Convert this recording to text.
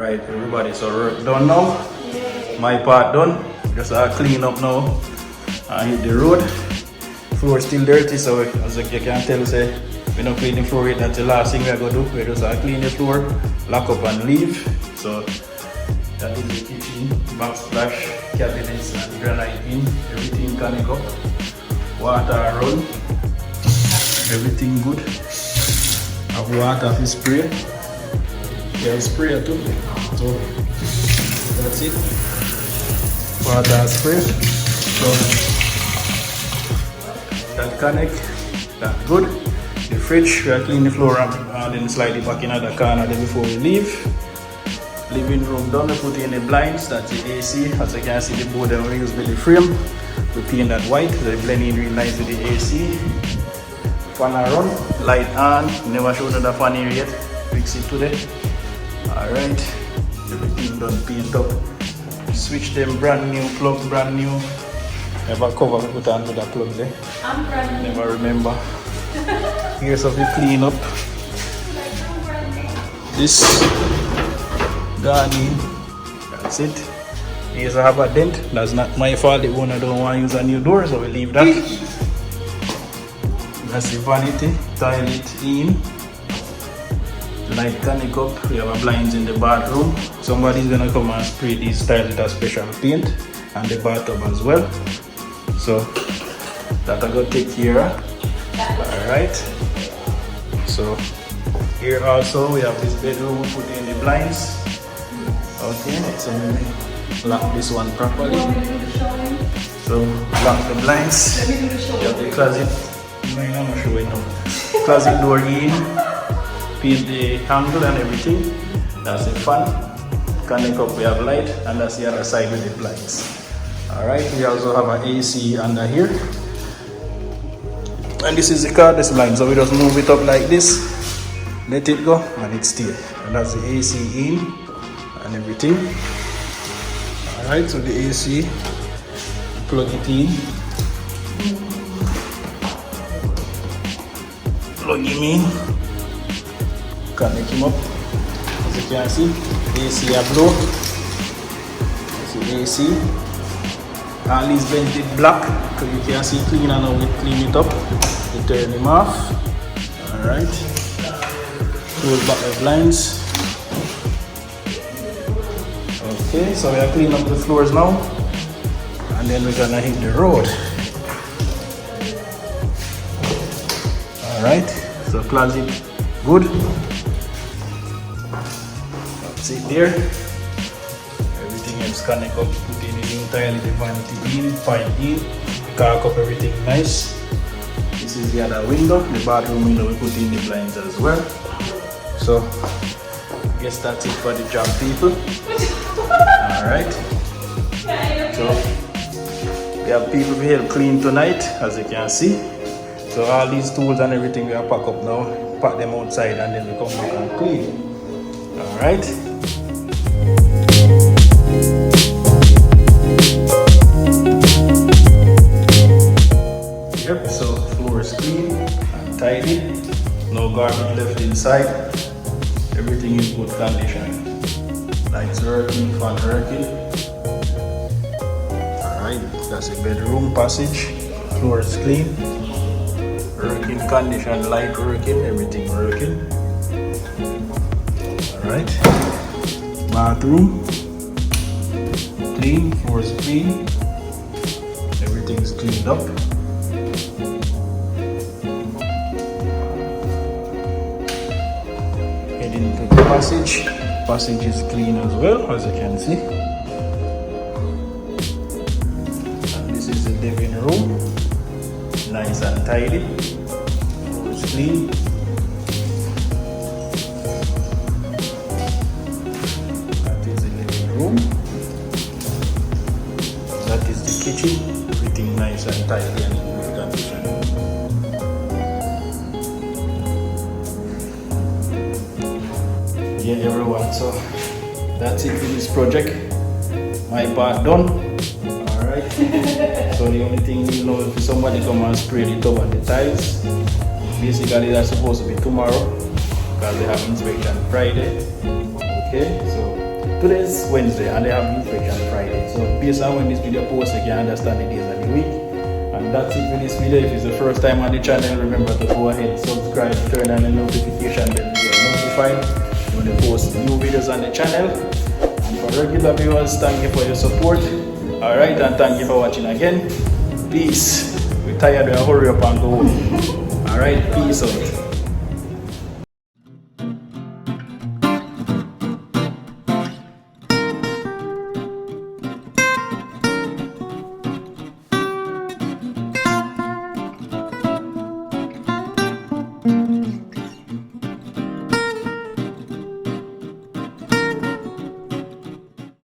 Alright everybody, so work done now. My part done. Just clean up now and hit the road. Floor still dirty, so as you can tell, say we don't clean the floor yet. That's the last thing we're gonna do. We just clean the floor, lock up and leave. So that is the kitchen, backsplash, cabinets and granite in, everything connect up, water run, everything good. Have water for spray. Yeah, spray too. So that's it. Water spray. So that connect, that good. The fridge, we are clean the floor and then slide it back in the corner then before we leave. Living room done, we put in the blinds, that's the AC. As you can see, the board that we use with the frame. We paint that white, so they blend in real nice with the AC. Fan around, light on. Never showed the fan here yet. Fix it today. Alright, everything done, paint up. Switch them brand new, plug brand new. Never cover, put on with that plug there. I'm brand new. Never remember. Here's how we clean up. This garden, that's it. Here's I have a dent. That's not my fault. The owner don't want to use a new door, so we leave that. That's the vanity. Tile it in. Light connect up. We have a blinds in the bathroom. Somebody's gonna come and spray these tiles with a special paint, and the bathtub as well. So that I gotta take care of. Alright. So here also we have this bedroom. We put in the blinds. Okay, so we lock this one properly. So lock the blinds. You have the closet. No, I'm not sure now. Closet door in. Paint the handle and everything. That's the fan. Connect up, we have light, and that's the other side with the blinds. Alright, we also have an AC under here. And this is the cordless line, so we just move it up like this. Let it go, and it's still. And that's the AC in and everything. Alright, so the AC, plug it in. Plug him in. Connect him up. As you can see, AC a blow. See AC. All these vented black, so you can see clean and now we clean it up. We turn him off. Alright. Close back the blinds. Okay, so we are cleaning up the floors now. And then we're gonna hit the road. Alright, so closet good. That's it there. Everything else connect up, put in a new tile, the vanity in, pipe in, caulk up everything nice. This is the other window, the bathroom window, we put in the blinds as well. So, I guess that's it for the job, people. Alright. So, We have people to help clean tonight, as you can see. So all these tools and everything we are pack up now, pack them outside, and then we come back and clean. All right. Yep. So floor is clean and tidy. No garbage left inside. Everything in good condition. Lights working, fan working. Alright, that's a bedroom passage. Floor is clean. Working condition, light working, everything working. Alright. Bathroom. Clean, floor is clean. Everything is cleaned up. Heading to the passage. Passage is clean as well, as you can see. And this is the living room, nice and tidy. It's clean. That is the living room. That is the kitchen. Everything nice and tidy and in good condition. Yeah, everyone, so that's it for this project. My part done. Alright. So the only thing you know is somebody come and spray the tub and the tiles. Basically that's supposed to be tomorrow because they have inspection Friday. Okay, so today's Wednesday and they have inspection Friday. So based on when this video posts, you can understand the days of the week. And that's it for this video. If it's the first time on the channel, remember to go ahead, subscribe, turn on the notification bell to get notified when they post new videos on the channel. And for regular viewers, thank you for your support. Alright, and thank you for watching again. Peace. We're tired, we'll hurry up and go home. Alright, peace out.